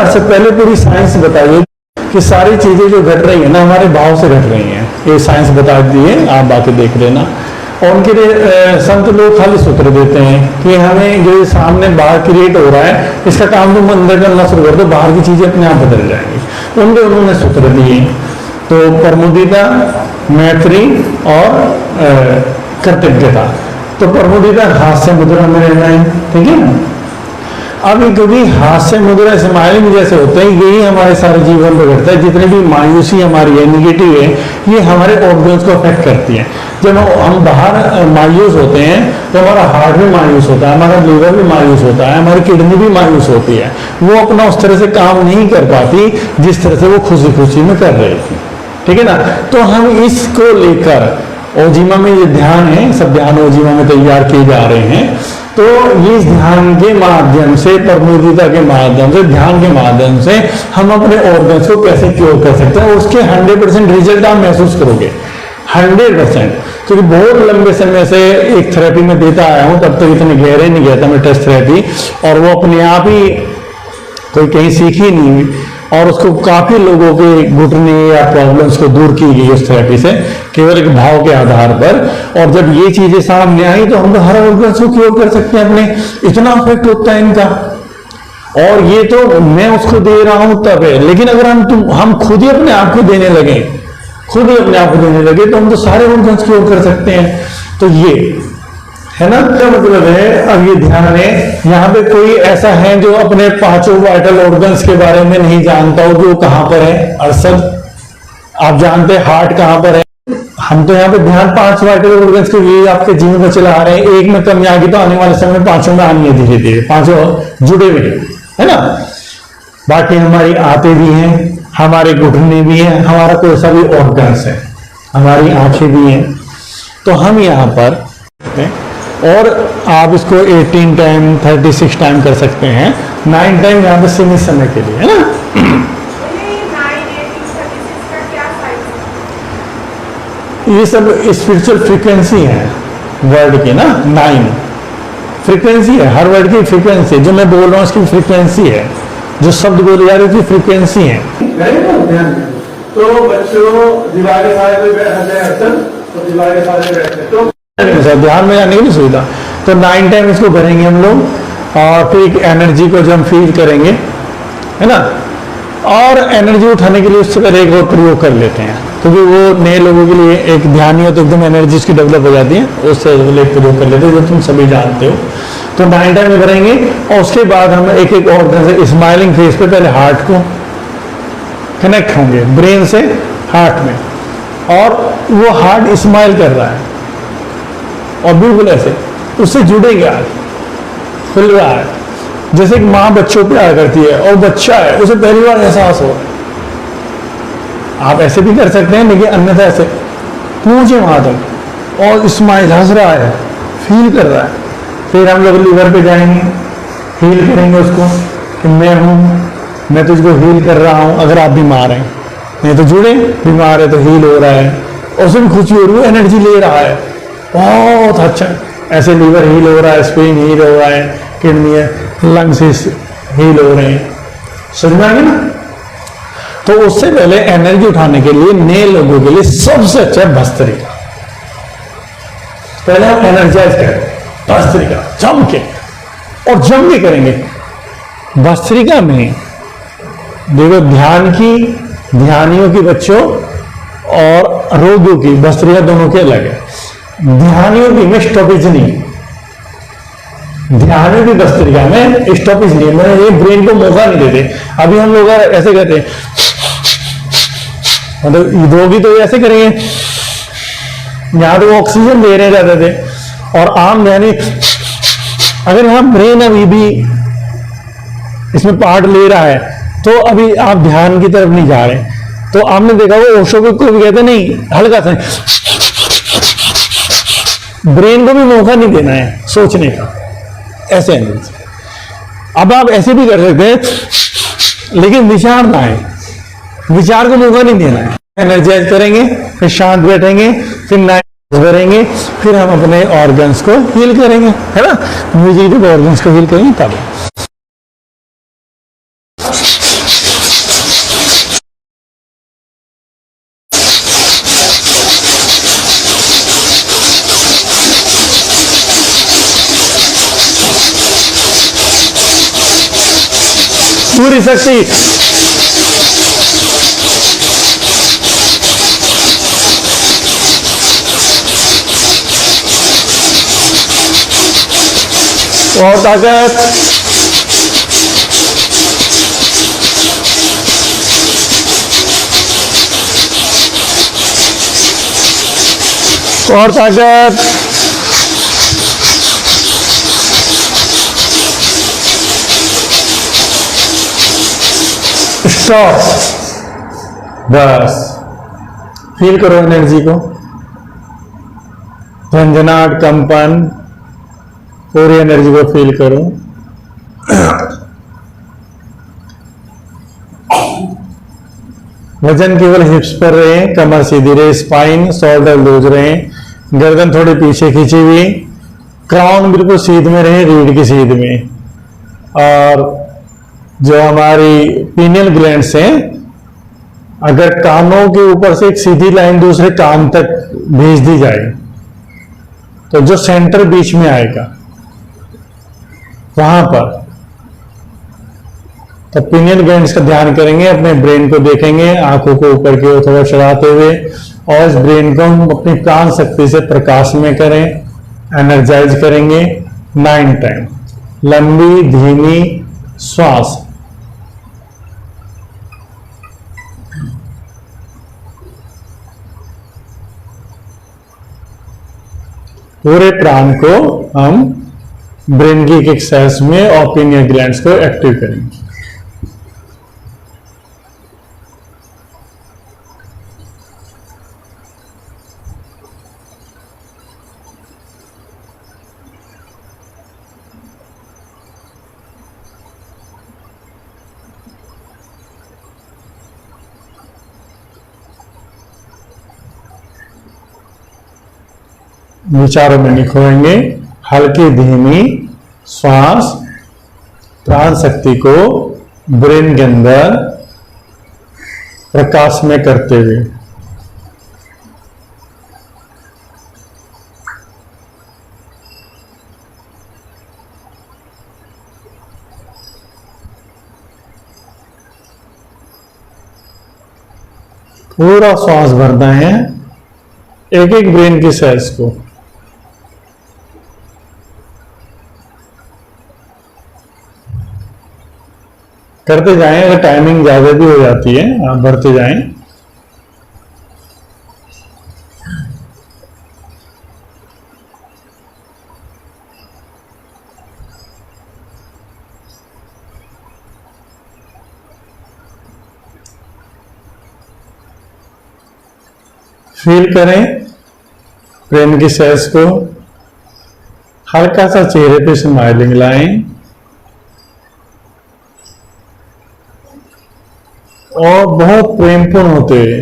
से पहले पूरी साइंस बताइए कि सारी चीजें जो घट रही है ना हमारे भाव से घट रही हैं, ये साइंस बता दी है, आप बाकी देख लेना। और उनके लिए संत लोग खाली सूत्र देते हैं कि हमें जो सामने बाहर क्रिएट हो रहा है इसका काम तुम अंदर करना शुरू कर दो, बाहर की चीजें अपने आप बदल जाएंगी। उन्होंने सूत्र दिए, तो प्रमुदिता, मैत्री और कृतज्ञता। तो प्रमुदिता हास्य मुद्रा में रहना है, ठीक है ना। अब क्योंकि हास्य मुद्रा स्माइलिंग जैसे होते हैं, यही हमारे सारे जीवन पर घटता है। जितने भी मायूसी हमारी है, निगेटिव है, ये हमारे ऑर्गन्स को अफेक्ट करती है। जब हम बाहर मायूस होते हैं तो हमारा हार्ट भी मायूस होता है, हमारा लीवर भी मायूस होता है, हमारी किडनी भी मायूस होती है। वो अपना उस तरह से काम नहीं कर पाती जिस तरह से वो खुशी खुशी में कर रही थी, ठीक है ना। तो हम इसको लेकर ओजिमा में ये ध्यान है, सब ध्यान ओजिमा में तैयार किए जा रहे हैं। तो इस ध्यान के माध्यम से, प्रमुदिता के माध्यम से, ध्यान के माध्यम से हम अपने ऑर्गन्स को कैसे क्योर कर सकते हैं, उसके 100% रिजल्ट आप महसूस करोगे, 100%। क्योंकि बहुत लंबे समय से एक थेरेपी में देता आया हूं, तब तक इतने गहरे नहीं गया था मैं टेस्ट थेरेपी, और वो अपने आप ही कोई कहीं सीखी नहीं हुई, और उसको काफी लोगों के घुटने या प्रॉब्लम्स को दूर की गई उस थेरेपी से, केवल एक भाव के आधार पर। और जब ये चीजें सामने आई तो हम तो हर ऑर्गन्स को क्योर कर सकते हैं अपने, इतना इफेक्ट होता है इनका। और ये तो मैं उसको दे रहा हूं तब है, लेकिन अगर हम खुद ही अपने आप को देने लगे, खुद ही अपने आप को देने लगे, तो हम तो सारे ऑर्गन्स क्योर कर सकते हैं। तो ये है ना, क्या मतलब है। अब ये ध्यान है, यहाँ पे कोई ऐसा है जो अपने 5 वाइटल ऑर्गन्स के बारे में नहीं जानता हो कि वो कहां पर है। अरशद, आप जानते हैं हार्ट कहां पर है। हम तो यहाँ पे ध्यान 5 वाइटल ऑर्गन्स के लिए आपके जीवन को चला रहे हैं। एक में कमी आ गई तो आने वाले समय में 5 में आनी है, धीरे धीरे 5 जुड़े हुए, है ना। बाकी हमारी आंतें भी हैं, हमारे घुटने भी हैं, हमारा कोई सा भी ऑर्गन्स है, हमारी आंखें भी हैं। तो हम यहाँ पर, और आप इसको 18 टाइम 36 टाइम कर सकते हैं, 9 टाइम यहाँ पे सीमित समय के लिए, है ना। ये सब स्पिरिचुअल फ्रीक्वेंसी है वर्ड की ना, 9 फ्रीक्वेंसी है, हर वर्ड की फ्रीक्वेंसी। जो मैं बोल रहा हूँ उसकी फ्रीक्वेंसी है, जो शब्द बोले जा रहे हैं उसकी फ्रीक्वेंसी है। तो बच्चों दिवाली खाए पे बैठते हैं, तो दिवाली खाए बैठते तो ध्यान में जाने की सुविधा। तो 9 टाइम इसको करेंगे हम लोग, और फिर एनर्जी को जब हम फील करेंगे, है ना। और एनर्जी उठाने के लिए उससे पहले एक और प्रयोग कर लेते हैं, क्योंकि वो नए लोगों के लिए एक ध्यान ही हो तो एकदम एनर्जी उसकी डेवलप हो जाती है, उससे एक प्रयोग कर लेते हैं जो तुम सभी जानते हो। तो 9 टाइम में करेंगे, और उसके बाद हम एक एक और स्माइलिंग फेस पे पहले हार्ट को कनेक्ट होंगे, ब्रेन से हार्ट में, और वो हार्ट स्माइल कर रहा है, और बिल्कुल ऐसे उससे जुड़ेंगे, आज खुल रहा है। जैसे एक माँ बच्चों पे प्यार करती है, और बच्चा है उसे पहली बार एहसास हो। आप ऐसे भी कर सकते हैं, लेकिन अन्यथा ऐसे पहुंचे वहां तक, और स्माइल हंस रहा है, फील कर रहा है। फिर हम लोग लीवर पे जाएंगे, हील करेंगे उसको कि मैं हूं, मैं तुझको हील कर रहा हूं। अगर आप बीमार हैं, नहीं तो जुड़े, बीमार है तो हील हो रहा है, और उसमें खुशी हो रही है, एनर्जी ले रहा है, बहुत अच्छा। ऐसे लीवर हील हो रहा है, स्प्लीन हील हो रहा है, किडनी है, लंग्स हील हो रहे हैं, समझ में आ गया ना। तो उससे पहले एनर्जी उठाने के लिए नए लोगों के लिए सबसे अच्छा भस्त्रिका। पहले हम एनर्जाइज करें भस्त्रिका, जम के, और जम भी करेंगे भस्त्रिका में। देखो, ध्यान की, ध्यानियों की बच्चों, और रोगियों की भस्त्रिका दोनों के अलग है। ध्यानियों की में स्टॉपेज नहीं, ध्यानियों की भस्त्रिका में स्टॉपेज नहीं, मैंने ये ब्रेन को मौका नहीं देते। अभी हम लोग ऐसे करते हैं, मतलब रोगी तो ऐसे करेंगे, यहां तो ऑक्सीजन दे रहे जाते थे, और आम ध्यानी अगर यहां ब्रेन अभी भी इसमें पार्ट ले रहा है, तो अभी आप ध्यान की तरफ नहीं जा रहे। तो आपने देखा वो ओशो को भी कहते नहीं, हल्का सा ब्रेन को भी मौका नहीं देना है सोचने का, ऐसे एनर्जी। अब आप ऐसे भी कर सकते हैं, लेकिन विचार ना है, विचार को मौका नहीं देना है। एनर्जाइज करेंगे, फिर शांत बैठेंगे, फिर नाइट करेंगे, फिर हम अपने ऑर्गन्स को हील करेंगे, है ना। म्यूजिक जब ऑर्गन्स को हील करेंगे तब पूरी शक्ति। और ताकत। और ताकत। स्टॉप। बस फील करो एनर्जी को, झंझनाहट, कंपन, पूरी एनर्जी को फील करो। वजन केवल हिप्स पर रहे, कमर सीधी रहे, स्पाइन शोल्डर लूज रहे, गर्दन थोड़ी पीछे खींची हुई, क्राउन बिल्कुल सीध में रहे, रीढ़ की सीध में। और जो हमारी पीनियल ग्लैंड्स हैं, अगर कानों के ऊपर से एक सीधी लाइन दूसरे कान तक भेज दी जाए तो जो सेंटर बीच में आएगा वहां पर, तो पीनियल ग्लैंड्स का ध्यान करेंगे, अपने ब्रेन को देखेंगे, आंखों को ऊपर की ओर थोड़ा चढ़ाते हुए, और इस ब्रेन को हम अपनी प्राण शक्ति से प्रकाश में करें, एनर्जाइज करेंगे 9 टाइम। लंबी धीमी श्वास। पूरे प्राण को हम ब्रेन की एक एक्सरसाइज में और पीनियल ग्लैंड्स को एक्टिव करेंगे। विचारों में नहीं खोएंगे, हल्की धीमी श्वास, प्राण शक्ति को ब्रेन के अंदर प्रकाश में करते हुए। पूरा श्वास भरना है, एक एक ब्रेन की सेल्स को। करते जाएं, अगर टाइमिंग ज्यादा भी हो जाती है आप भरते जाएं। फील करें ब्रेन की सेल्स को, हल्का सा चेहरे पे स्माइलिंग लाएं और बहुत प्रेमपूर्ण होते हुए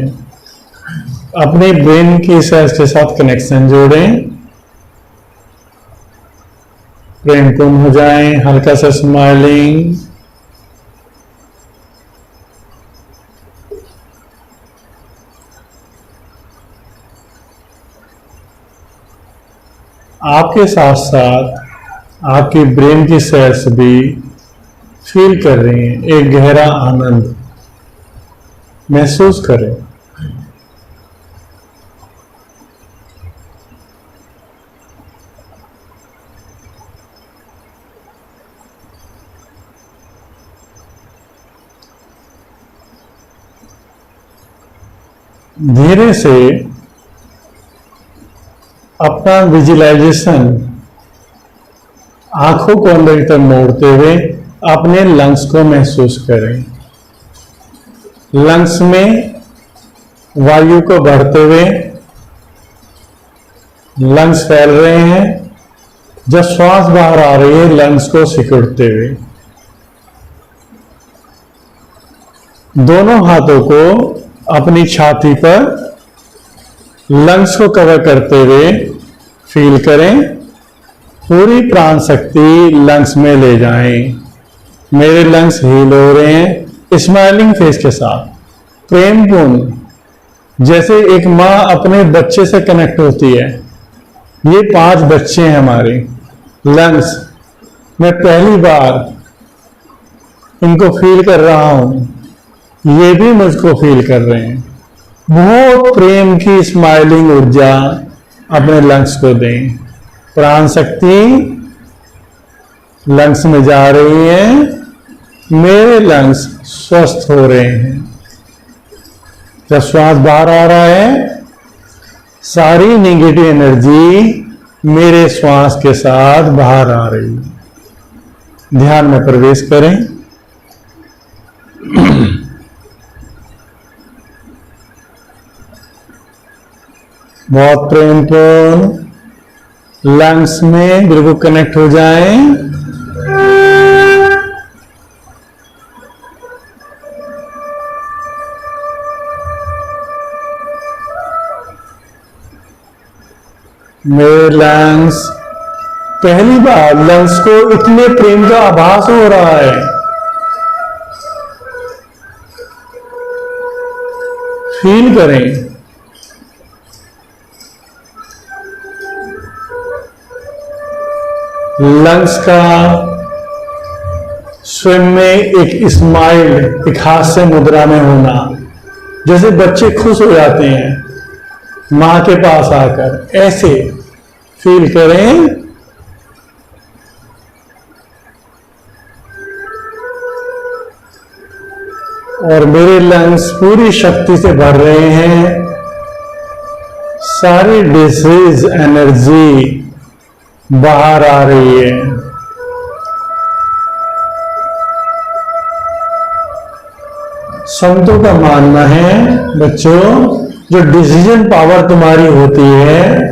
अपने ब्रेन की सेल्स के साथ कनेक्शन जोड़ें, प्रेमपूर्ण हो जाएं, हल्का सा स्माइलिंग। आपके साथ साथ आपकी ब्रेन की सेल्स भी फील कर रही हैं, एक गहरा आनंद महसूस करें। धीरे से अपना विजुअलाइजेशन आंखों को अंदर की तरफ मोड़ते हुए अपने लंग्स को महसूस करें। लंग्स में वायु को बढ़ते हुए लंग्स फैल रहे हैं, जब श्वास बाहर आ रही है लंग्स को सिकुड़ते हुए। दोनों हाथों को अपनी छाती पर लंग्स को कवर करते हुए फील करें, पूरी प्राण शक्ति लंग्स में ले जाएं। मेरे लंग्स हील हो रहे हैं, स्माइलिंग फेस के साथ, प्रेमपूर्ण, जैसे एक माँ अपने बच्चे से कनेक्ट होती है। ये 5 बच्चे हैं हमारे लंग्स में, पहली बार इनको फील कर रहा हूं, ये भी मुझको फील कर रहे हैं। बहुत प्रेम की स्माइलिंग ऊर्जा अपने लंग्स को दें। प्राण शक्ति लंग्स में जा रही है, मेरे लंग्स स्वस्थ हो रहे हैं। जब श्वास बाहर आ रहा है, सारी नेगेटिव एनर्जी मेरे श्वास के साथ बाहर आ रही है। ध्यान में प्रवेश करें। बहुत प्रेमपूर्ण लंग्स में बिल्कुल कनेक्ट हो जाएं। मेरे लंग्स, पहली बार लंग्स को इतने प्रेम का आभास हो रहा है। फील करें। लंग्स का स्वयं में एक स्माइल, एक हास्य मुद्रा में होना, जैसे बच्चे खुश हो जाते हैं मां के पास आकर, ऐसे फील करें। और मेरे लंग्स पूरी शक्ति से भर रहे हैं। सारी डिसीज एनर्जी बाहर आ रही है। संतों का मानना है बच्चों, जो डिसीजन पावर तुम्हारी होती है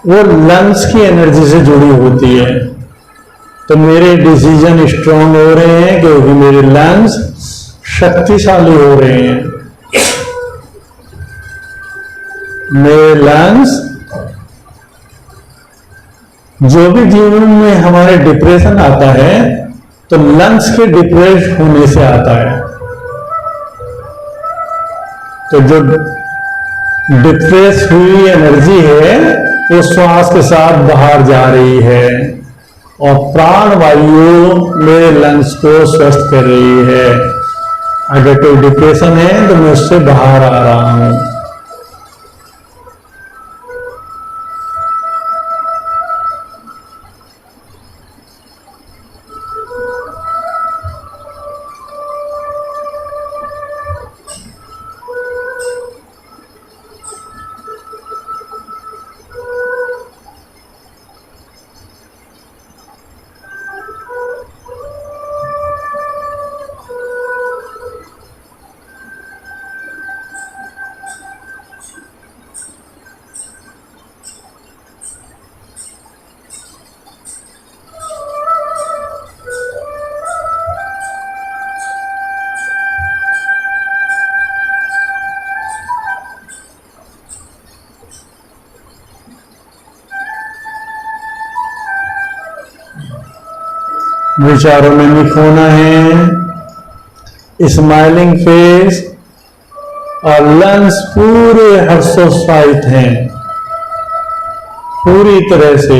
वो लंग्स की एनर्जी से जुड़ी होती है। तो मेरे डिसीजन स्ट्रांग हो रहे हैं क्योंकि मेरे लंग्स शक्तिशाली हो रहे हैं। मेरे लंग्स, जो भी जीवन में हमारे डिप्रेशन आता है तो लंग्स के डिप्रेस होने से आता है। तो जो डिप्रेस हुई एनर्जी है वो श्वास के साथ बाहर जा रही है और प्राण वायु मेरे लंग्स को स्वस्थ कर रही है। अगर कोई डिप्रेशन है तो मैं उससे बाहर आ रहा हूं। विचारों में नहीं खोना है। स्माइलिंग फेस और लंग्स पूरे हर्षोत्साहित हैं, पूरी तरह से।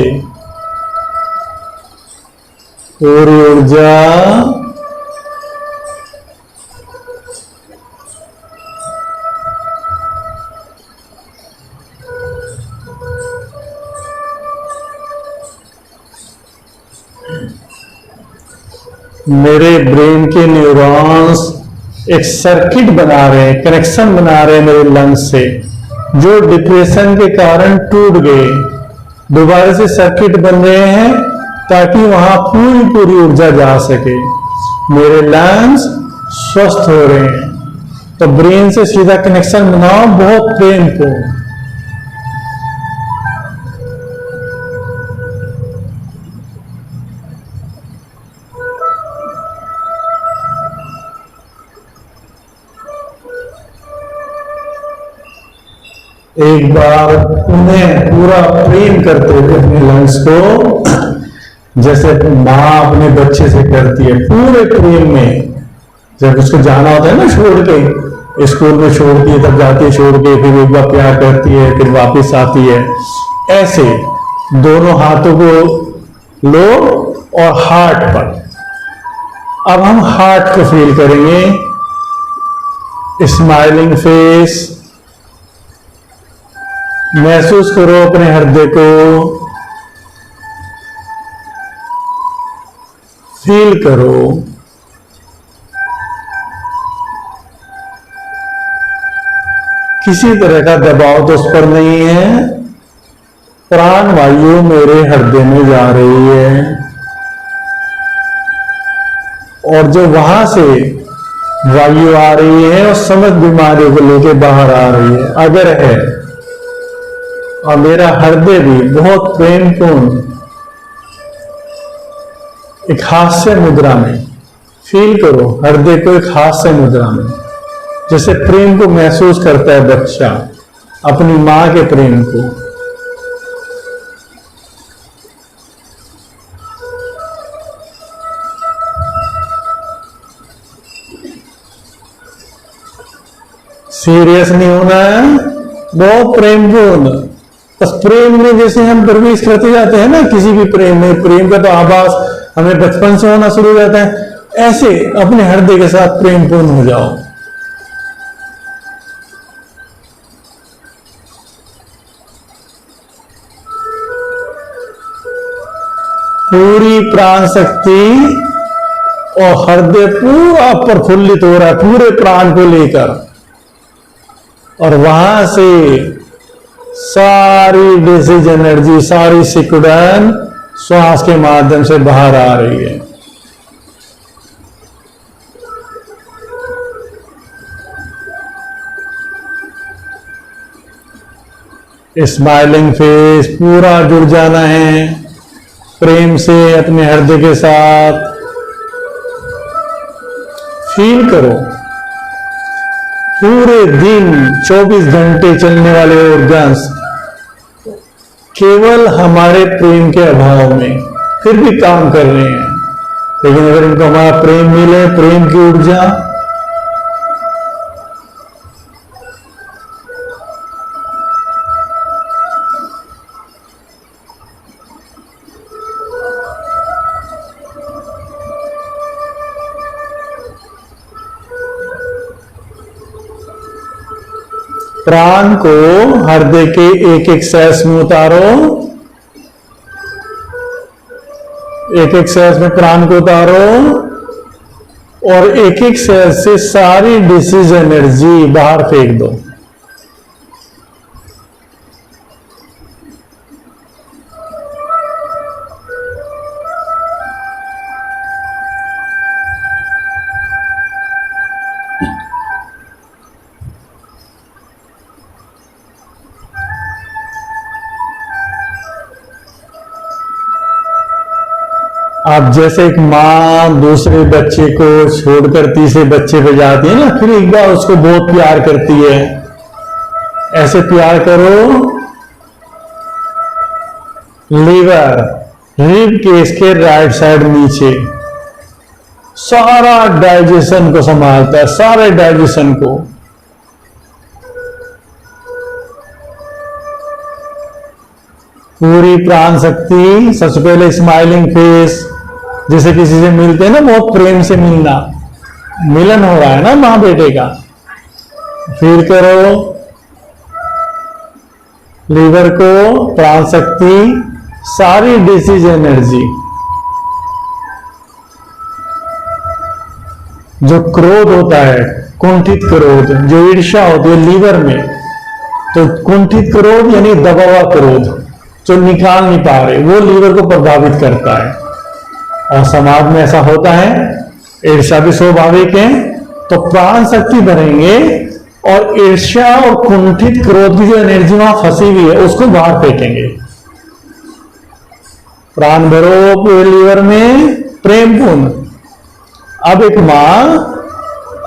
पूरी ऊर्जा मेरे ब्रेन के न्यूरॉन्स एक सर्किट बना रहे हैं, कनेक्शन बना रहे हैं मेरे लंग्स से, जो डिप्रेशन के कारण टूट गए। दोबारा से सर्किट बन रहे हैं ताकि वहां पूरी पूरी ऊर्जा जा सके। मेरे लंग्स स्वस्थ हो रहे हैं। तो ब्रेन से सीधा कनेक्शन बनाओ, बहुत प्रेमपूर्ण। एक बार उन्हें पूरा प्रेम करते हुए अपने लंग्स को, जैसे माँ अपने बच्चे से करती है, पूरे प्रेम में। जब उसको जाना होता है ना छोड़ के, स्कूल में छोड़ती है, तब जाती है छोड़ के, फिर एक बार प्यार करती है, फिर वापस आती है। ऐसे दोनों हाथों को लो और हार्ट पर अब हम हार्ट को फील करेंगे, स्माइलिंग फेस। महसूस करो अपने हृदय को, फील करो। किसी तरह का दबाव तो उस पर नहीं है। प्राण वायु मेरे हृदय में जा रही है और जो वहां से वायु आ रही है और समस्त बीमारियों को लेकर बाहर आ रही है, अगर है। और मेरा हृदय भी बहुत प्रेमपूर्ण एक हास्य मुद्रा में, फील करो हृदय को एक हास्य मुद्रा में, जैसे प्रेम को महसूस करता है बच्चा अपनी मां के प्रेम को। सीरियस नहीं होना है, बहुत प्रेमपूर्ण। बस प्रेम में जैसे हम प्रवेश करते जाते हैं ना किसी भी प्रेम में, प्रेम का तो आभास हमें बचपन से होना शुरू हो जाता है, ऐसे अपने हृदय के साथ प्रेमपूर्ण हो जाओ। पूरी प्राण शक्ति और हृदय पूरा प्रफुल्लित हो रहा है पूरे प्राण को लेकर, और वहां से सारी डिसीज एनर्जी, सारी सिकुड़न श्वास के माध्यम से बाहर आ रही है। स्माइलिंग फेस, पूरा जुड़ जाना है प्रेम से अपने हृदय के साथ। फील करो पूरे दिन 24 घंटे चलने वाले ऑर्गन्स केवल हमारे प्रेम के अभाव में फिर भी काम कर रहे हैं, लेकिन अगर इनको हमारा प्रेम मिले, प्रेम की ऊर्जा, प्राण को हृदय के एक एक सैस में उतारो, एक एक सैस में प्राण को उतारो और एक एक सैस से सारी डिसीज एनर्जी बाहर फेंक दो। आप जैसे एक माँ दूसरे बच्चे को छोड़कर तीसरे बच्चे पे जाती है ना, फिर एक बार उसको बहुत प्यार करती है, ऐसे प्यार करो। लीवर रिब केस के राइट साइड नीचे सारा डाइजेशन को संभालता है, सारे डाइजेशन को। पूरी प्राण शक्ति, सबसे पहले स्माइलिंग फेस, जैसे किसी से मिलते हैं ना, बहुत प्रेम से मिलना, मिलन हो रहा है ना मां बेटे का। फील करो लीवर को, प्राण शक्ति, सारी डिसीज एनर्जी। जो क्रोध होता है, कुंठित क्रोध, जो ईर्ष्या होती है लीवर में, तो कुंठित क्रोध यानी दबा हुआ क्रोध जो निकाल नहीं पा रहे, वो लीवर को प्रभावित करता है। और समाज में ऐसा होता है, ईर्ष्या भी स्वाभाविक है, तो प्राण शक्ति भरेंगे और ईर्ष्या और कुंठित क्रोध की जो एनर्जी वहां फंसी हुई है उसको बाहर फेंकेंगे। प्राण भरो पूरे लीवर में प्रेमपूर्ण। अब एक मां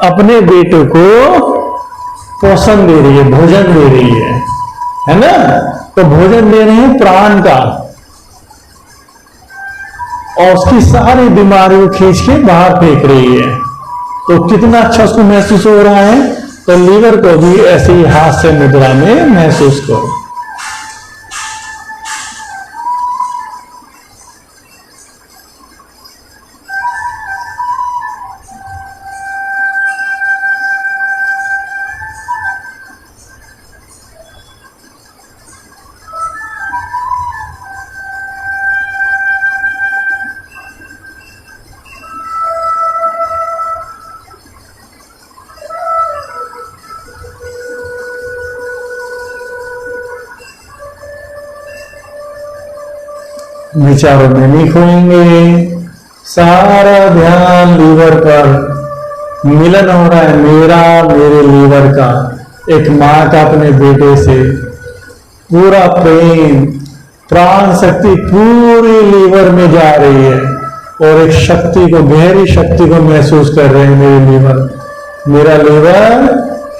अपने बेटे को पोषण दे रही है, भोजन दे रही है ना, तो भोजन दे रहे हैं प्राण का, और उसकी सारी बीमारियों को खींच के बाहर फेंक रही है। तो कितना अच्छा उसको महसूस हो रहा है। तो लीवर को भी ऐसे ही हास्य मुद्रा में महसूस करो। विचारों में नहीं खोएंगे। सारा ध्यान लीवर पर, मिलन हो रहा है मेरा मेरे लीवर का, एक मां का अपने बेटे से, पूरा प्रेम प्राण शक्ति पूरी लीवर में जा रही है और एक शक्ति को, गहरी शक्ति को महसूस कर रहे हैं मेरे लीवर, मेरा लीवर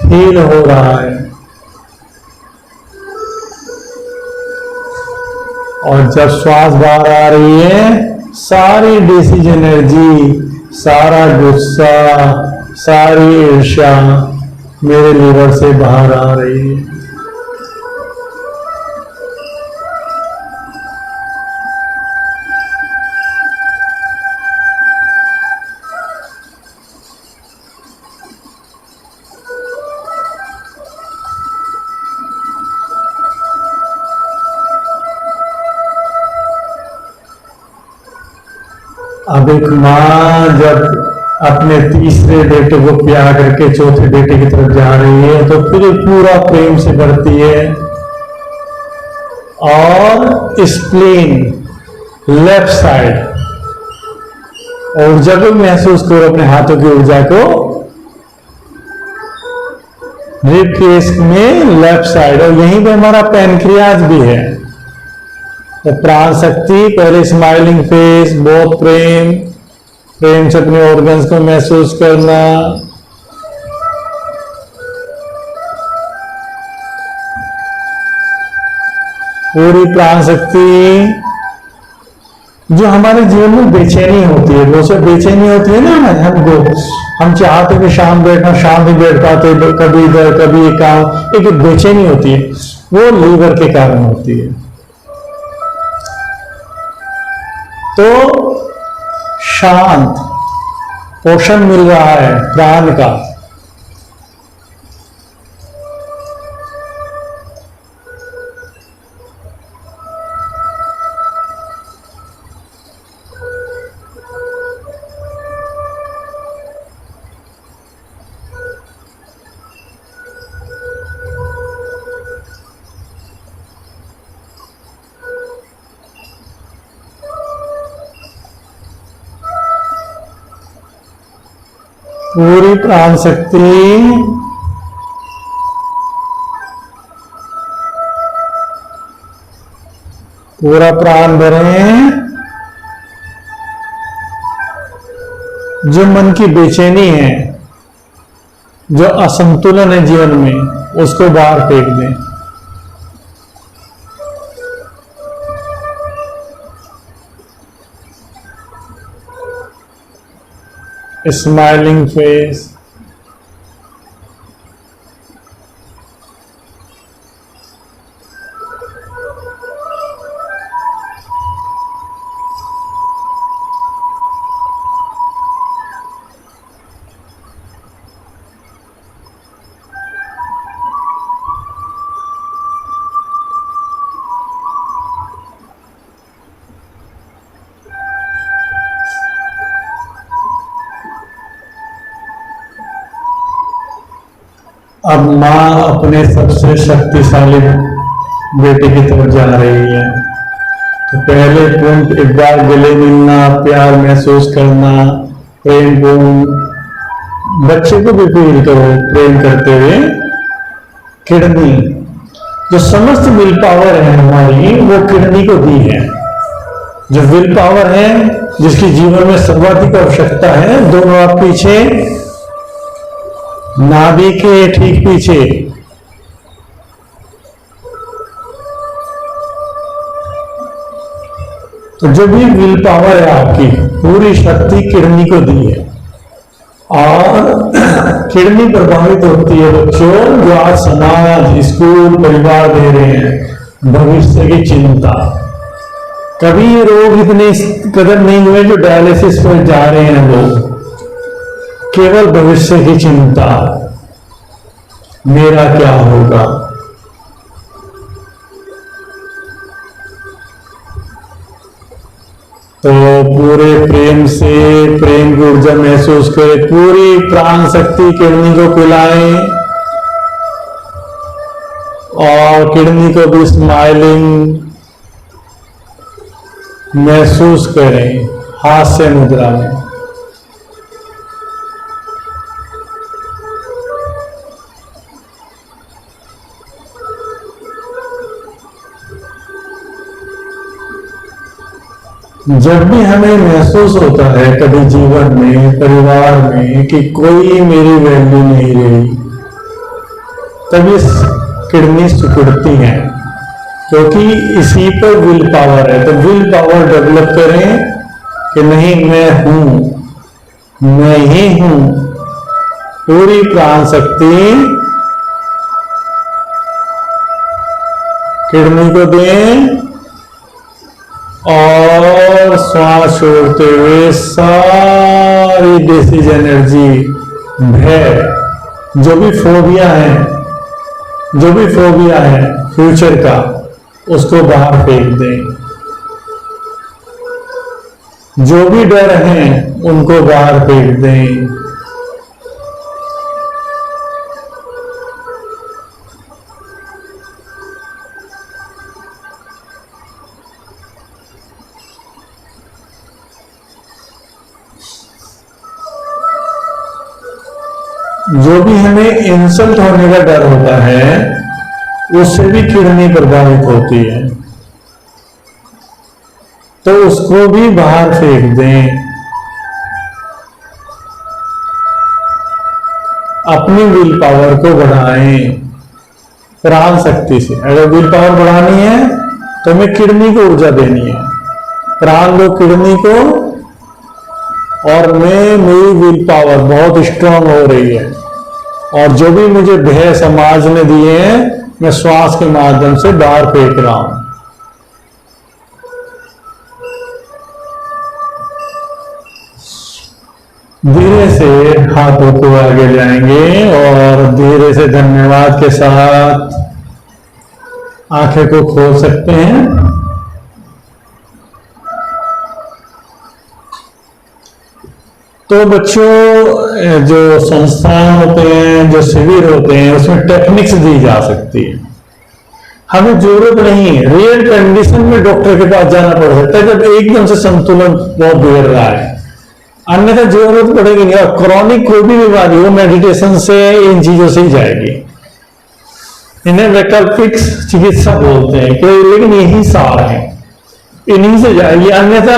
हील हो रहा है। और जब श्वास बाहर आ रही है, सारी डिसीज एनर्जी, सारा गुस्सा, सारी ईर्ष्या मेरे लीवर से बाहर आ रही है। अब एक मां जब अपने तीसरे बेटे को प्यार करके चौथे बेटे की तरफ जा रही है तो फिर पूरा प्रेम से भरती है और स्प्लीन लेफ्ट साइड ऊर्जा को महसूस करो, अपने हाथों की ऊर्जा को, रिब केस में लेफ्ट साइड, और यहीं पे हमारा पैनक्रियाज भी है। तो प्राण शक्ति पहले स्माइलिंग फेस, बहुत प्रेम, प्रेम से अपने ऑर्गन्स को महसूस करना। पूरी प्राण शक्ति जो हमारे जीवन में बेचैनी होती है, वो सब बेचैनी होती है ना हमको, हम चाहते कि शाम बैठना, शाम भी बैठ पाते, कभी इधर कभी काम, एक बेचैनी होती है, वो लीवर के कारण होती है। तो शांत पोषण मिल रहा है प्राण का। पूरी प्राण शक्ति पूरा प्राण भरें। जो मन की बेचैनी है, जो असंतुलन है जीवन में, उसको बाहर फेंक दें। स्माइलिंग फेस, अब मां अपने सबसे शक्तिशाली बेटे की तरफ जा रही है। तो पहले पूर्ण एक बार गले मिलना, प्यार महसूस करना, प्रेम पूर्ण, बच्चे को भी फील करो प्रेम करते हुए। किडनी, जो समस्त विल पावर है हमारी, वो किडनी को दी है। जो विल पावर है, जिसकी जीवन में सर्वाधिक आवश्यकता है, दोनों आप पीछे, नाभि के ठीक पीछे, तो जो भी विल पावर है आपकी, पूरी शक्ति किडनी को दी है। और किडनी प्रभावित होती है बच्चों, जो आज समाज, स्कूल, परिवार दे रहे हैं, भविष्य की चिंता। कभी ये रोग इतने कदर नहीं हुए जो डायलिसिस पर जा रहे हैं लोग, केवल भविष्य की चिंता, मेरा क्या होगा। तो पूरे प्रेम से, प्रेम की ऊर्जा महसूस करें, पूरी प्राण शक्ति किडनी को पिलाएं और किडनी को भी स्माइलिंग महसूस करें हास्य मुद्रा में। जब भी हमें महसूस होता है कभी जीवन में, परिवार में, कि कोई मेरी वैल्यू नहीं रही, तब ये किडनी सिकुड़ती हैं, क्योंकि इसी पर विल पावर है। तो विल पावर डेवलप करें कि नहीं, मैं हूं, मैं ही हूं। पूरी प्राण शक्ति किडनी को दें और श्वास छोड़ते हुए सारी डिसीज एनर्जी, भय, जो भी फोबिया है फ्यूचर का, उसको बाहर फेंक दें। जो भी डर हैं उनको बाहर फेंक दें। जो भी हमें इंसल्ट होने का डर होता है, उससे भी किडनी प्रभावित होती है, तो उसको भी बाहर फेंक दें। अपनी विल पावर को बढ़ाएं प्राण शक्ति से। अगर विल पावर बढ़ानी है तो हमें किडनी को ऊर्जा देनी है। प्राण दो किडनी को, और मेरी विल पावर बहुत स्ट्रांग हो रही है, और जो भी मुझे भय समाज ने दिए हैं, मैं श्वास के माध्यम से बाहर फेंक रहा हूं। धीरे से हाथों को आगे जाएंगे और धीरे से धन्यवाद के साथ आंखें को खोल सकते हैं। तो बच्चों, जो संस्थान होते हैं, जो शिविर होते हैं, उसमें टेक्निक्स दी जा सकती है। हमें जरूरत नहीं है, रियल कंडीशन में डॉक्टर के पास जाना पड़ सकता है जब एकदम से संतुलन बहुत बिगड़ रहा है, अन्यथा जरूरत पड़ेगी नहीं। और क्रॉनिक कोई भी बीमारी हो, मेडिटेशन से, इन चीजों से ही जाएगी। इन्हें वैकल्पिक चिकित्सा बोलते हैं कि, लेकिन यही सार है, इन्हीं से जाएगी, अन्यथा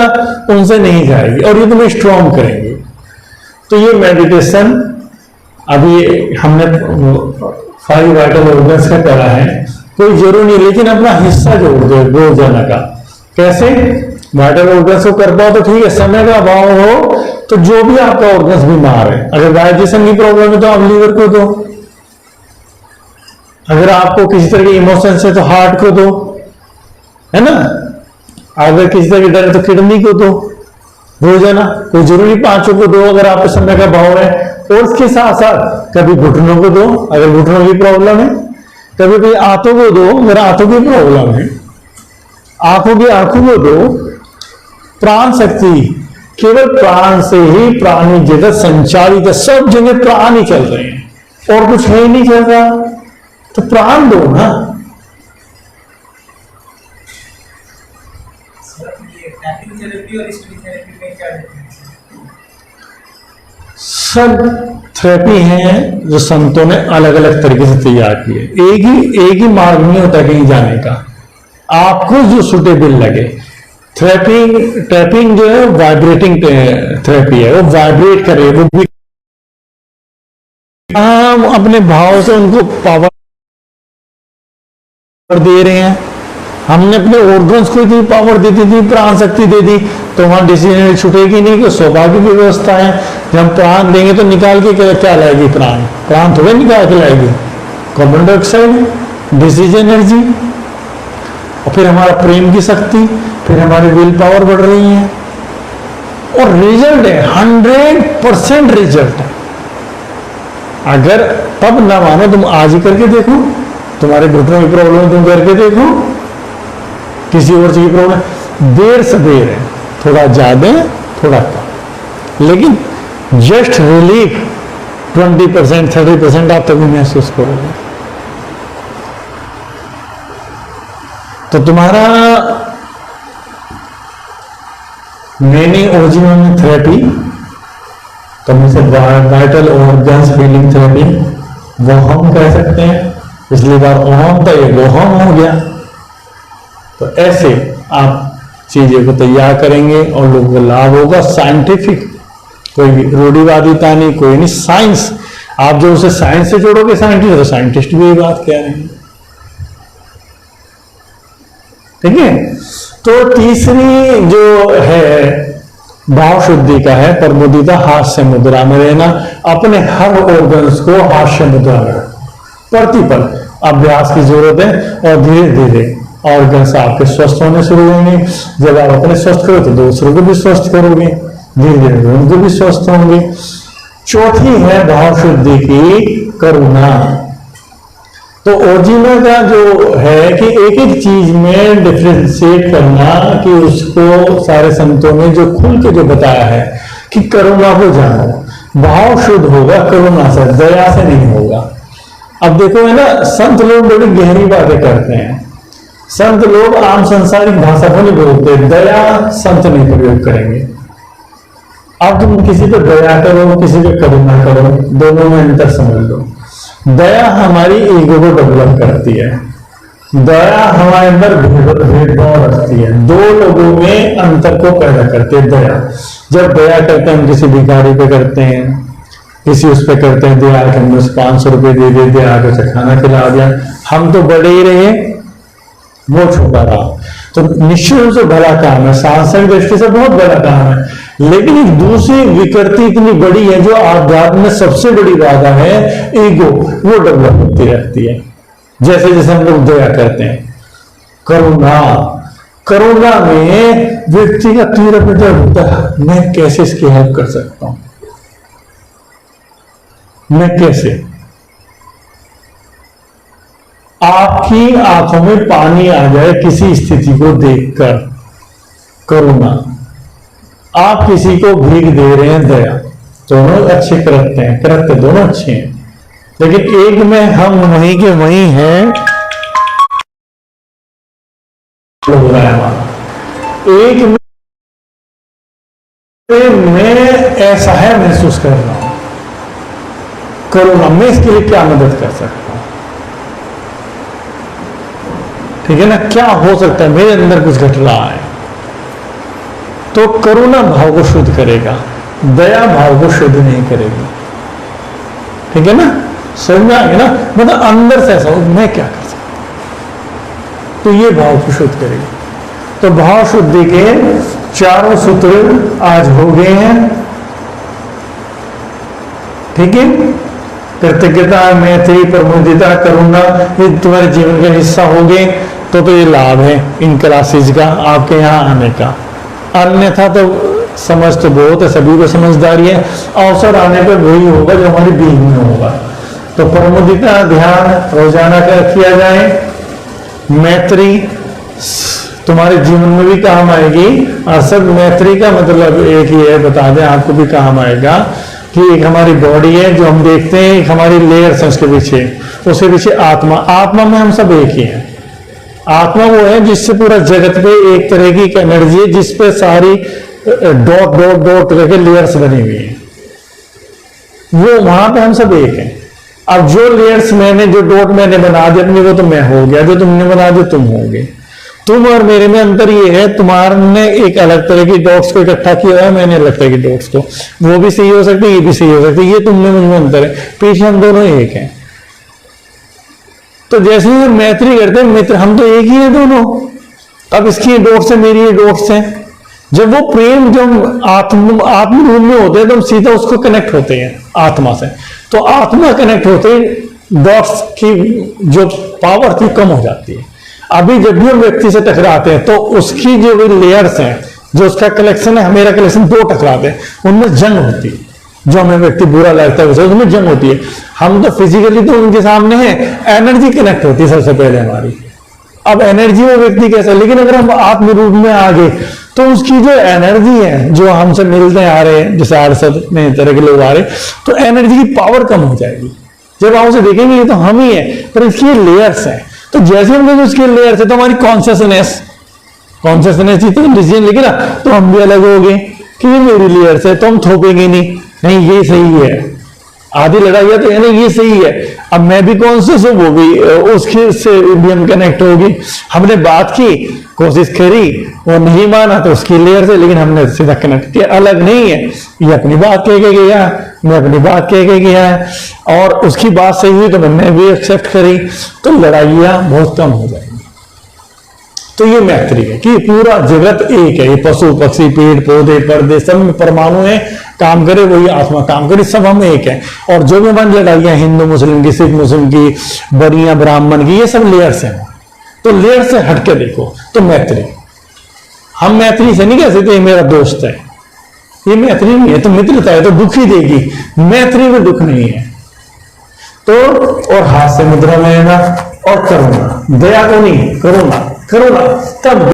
उनसे नहीं जाएगी, और ये तुम्हें स्ट्रॉन्ग करेंगे। तो ये मेडिटेशन अभी हमने 5 वाइटल ऑर्गन्स का करा है, कोई जरूरी नहीं, लेकिन अपना हिस्सा जोड़ दो रोजाना का। कैसे? वाइटल ऑर्गन्स को कर पाओ तो ठीक है, समय का अभाव हो तो जो भी आपका ऑर्गन्स बीमार है, अगर डाइजेशन की प्रॉब्लम है तो आप लीवर को दो, अगर आपको किसी तरह के इमोशन है तो हार्ट को दो, है ना, अगर किसी तरह की डर है तो किडनी को दो रोजाना, कोई जरूरी 5 को दो अगर आपके समय का भाव है। और उसके साथ साथ कभी घुटनों को दो अगर घुटनों की प्रॉब्लम है, कभी कभी आंतों को दो अगर आंतों की प्रॉब्लम है, आंखों को दो। प्राण शक्ति, केवल प्राण से ही प्राणी जगत संचालित है, सब जगह प्राण ही चल रहे हैं और कुछ है ही नहीं चल रहा, तो प्राण दो ना। सब थेरेपी हैं जो संतों ने अलग अलग तरीके से तैयार की है। एक ही मार्ग नहीं होता कहीं जाने का, आपको जो सुटेबल लगे। टैपिंग जो है वाइब्रेटिंग थेरेपी है, वो वाइब्रेट करे, वो भी हम अपने भाव से उनको पावर दे रहे हैं। हमने अपने ऑर्गन्स को इतनी पावर दे दी, प्राण शक्ति दे दी, तो वहां डिसीजन छूटेगी नहीं कि सौभाग्य की व्यवस्था है। जब हम प्राण देंगे तो निकाल के क्या लाएगी? प्राण थोड़े निकाल के लाएगी, कार्बन डाइऑक्साइड, डिसीज एनर्जी, और फिर हमारा प्रेम की शक्ति, फिर हमारी विल पावर बढ़ रही है, और रिजल्ट है 100% रिजल्ट है। अगर तब ना मानो, तुम आज ही करके देखो, तुम्हारे घुटनों की प्रॉब्लम तुम करके देखो, किसी और चीज की प्रॉब्लम, देर से देर है, थोड़ा ज्यादा थोड़ा कम, लेकिन जस्ट रिलीफ 20% 30% आप तभी महसूस करोगे। तो तुम्हारा मैनी ओजिनोमी थेरेपी, कम से वाइटल ऑर्गन्स फीलिंग थेरेपी, वो हम कह सकते हैं। पिछली बार ओहम था, ये गोहम हो गया। तो ऐसे आप चीजें को तैयार करेंगे और लोगों को लाभ होगा। साइंटिफिक, कोई रूढ़िवादिता नहीं, कोई नहीं, साइंस। आप जो उसे साइंस से जोड़ोगे साइंटिस्ट, तो साइंटिस्ट भी ये बात कह रहे हैं। ठीक है। तो तीसरी जो है भाव शुद्धि का है प्रमुदिता, हास्य मुद्रा में रहना। अपने हर ऑर्गन्स को हास्य मुद्रा में प्रतिपल अभ्यास की जरूरत है और धीरे धीरे ऑर्गन्स आपके स्वस्थ होने शुरू होंगे। जब आप अपने स्वस्थ करो तो दूसरों को भी स्वस्थ करोगे, धीरे धीरे उनको भी स्वस्थ होंगे। चौथी है भाव शुद्धि की करुणा। तो ओजिमा का जो है कि एक एक चीज में डिफ्रेंशिएट करना, कि उसको सारे संतों ने जो खुल के जो बताया है कि करुणा को जानो। भाव शुद्ध होगा करुणा से, दया से नहीं होगा। अब देखो है ना, संत लोग बड़ी गहरी बातें करते हैं। संत लोग आम संसारिक भाषा को नहीं बोलते, दया संत नहीं प्रयोग करेंगे। अब तुम किसी पे दया करो, किसी पे करुणा करो, दोनों में अंतर समझ लो। दया हमारी ईगो को डेवलप करती है, दया हमारे अंदर भेदभाव रखती है, दो लोगों में अंतर को पैदा करती है दया। जब दया करते हैं, हम किसी भिखारी पे करते हैं, किसी उस पे करते हैं, दया के हमने 500 रुपए दे दिए, दया को खाना खिला दिया, हम तो बड़े ही रहे, वो छोटा रहा। तो निश्चित रूप से भला काम है, सांसारिक दृष्टि से बहुत बड़ा काम है। लेकिन एक दूसरी विकृति इतनी बड़ी है जो आध्यात्म में सबसे बड़ी बाधा है, ईगो, वो डेवलप होती रहती है। जैसे जैसे हम लोग दया करते हैं, करुणा, करुणा में व्यक्ति का तीव्र होता है, मैं कैसे इसकी हेल्प कर सकता हूं, मैं कैसे। आपकी आंखों में पानी आ जाए किसी स्थिति को देखकर, करुणा। आप किसी को भीख दे रहे हैं, दया। दोनों अच्छे कृत्य दोनों अच्छे हैं, लेकिन एक में हम वहीं के वहीं हैं, एक में मैं ऐसा है महसूस कर रहा हूं, करुणा, मैं इसके लिए क्या मदद कर सकता हूं। ठीक है ना, क्या हो सकता है, मेरे अंदर कुछ घट रहा है। तो करुणा भाव को शुद्ध करेगा, दया भाव को शुद्ध नहीं करेगी। ठीक है ना, समझ में आ गया ना, मतलब अंदर से ऐसा हो, मैं क्या कर सकता हूं, तो ये भाव को शुद्ध करेगी। तो भाव शुद्धि के चारों सूत्र आज हो गए हैं। ठीक है, कृतज्ञता, मैत्री, प्रमुदिता, करुणा, ये तुम्हारे जीवन का हिस्सा हो गए। तो ये लाभ है इन क्लासेज का, आपके यहाँ आने का। अन्यथा तो समझ तो बहुत है, सभी को समझदारी है, अवसर आने पर वही होगा जो हमारी बीच में होगा। तो प्रमुदिता ध्यान रोजाना का किया जाए। मैत्री तुम्हारे जीवन में भी काम आएगी। असल मैत्री का मतलब एक ही है, बता दें आपको भी काम आएगा, कि एक हमारी बॉडी है जो हम देखते हैं, एक हमारी लेयर्स है उसके पीछे आत्मा। आत्मा में हम सब एक ही हैं। आत्मा वो है जिससे पूरा जगत पे एक तरह की एक एनर्जी है, जिसपे सारी डॉट डॉट डॉट करके लेयर्स बनी हुई है, वो वहां पे हम सब एक हैं। अब जो लेयर्स मैंने, जो डॉट मैंने बना दिया अपनी, वो तो मैं हो गया, जो तुमने बना दिया तुम होगे। तुम और मेरे में अंतर ये है, तुम्हारे एक अलग तरह की डॉट्स को इकट्ठा किया है, मैंने अलग तरह की डॉट्स को, वो भी सही हो सकती है, ये भी सही हो सकती है, ये तुम में मुझमें अंतर है, पीछे हम दोनों एक हैं। तो जैसे ही हम मैत्री करते हैं, मित्र हम तो एक ही है दोनों। अब इसकी डॉट्स है, मेरी डॉट्स है। जब वो प्रेम जब आत्म रूप में होते हैं, तो हम सीधा उसको कनेक्ट होते हैं आत्मा से। तो आत्मा कनेक्ट होते ही डॉट्स की जो पावर थी कम हो जाती है। अभी जब भी हम व्यक्ति से टकराते हैं, तो उसकी जो लेयर्स हैं, जो उसका कलेक्शन है, मेरा कलेक्शन, दो टकराते हैं, उनमें जंग होती है। जो हमें व्यक्ति बुरा लगता है उसमें जंग होती है। हम तो फिजिकली तो उनके सामने हैं, एनर्जी कनेक्ट होती है सबसे पहले हमारी। अब एनर्जी वो व्यक्ति कैसा, लेकिन अगर हम आत्म रूप में आ गए, तो उसकी जो एनर्जी है, जो हमसे मिलते आ रहे हैं, जैसे आरसद में तरह के लोग आ रहे, तो एनर्जी की पावर कम हो जाएगी। जब आप उसे देखेंगे ये तो हम ही है, पर इसकी लेयर्स है। तो जैसे हम उसके लेयर्स है, तो हमारी कॉन्सियसनेस ही तो डिसीजन लेके ना, तो हम भी अलग हो गए कि ये मेरी लेयर्स है, तो हम थोपेंगे नहीं ये सही है। आधी लड़ाई है तो यानी ये सही है, अब मैं भी कॉन्शियस हूं, वो भी उसके से भी हम कनेक्ट होगी। हमने बात की, कोशिश करी, वो नहीं माना तो उसकी लेयर से, लेकिन हमने सीधा कनेक्ट किया, अलग नहीं है। ये अपनी बात कह के गया, मैं अपनी बात कह के गया है, और उसकी बात सही हुई तो मैंने भी एक्सेप्ट करी, तो लड़ाइयां बहुत कम हो जाएंगी। तो ये मैत्री है कि पूरा जगत एक है, ये पशु पक्षी पेड़ पौधे पर्दे सब में परमाणु है, काम करे वही आत्मा काम करे, सब हम एक है। और जो भी हमारी लड़ाइयां हिंदू मुस्लिम की, सिख मुस्लिम की, बनिया ब्राह्मण की, ये सब लेयर से है। तो लेयर से हटके देखो तो मैत्री। हम मैत्री से नहीं कह सकते मेरा दोस्त है, ये मैत्री नहीं है। तो मित्रता है तो दुख ही देगी, मैत्री में दुख नहीं है। तो और हाथ से मुद्रा में लेना और करुणा, दया को नहीं, करुणा, करुणा तब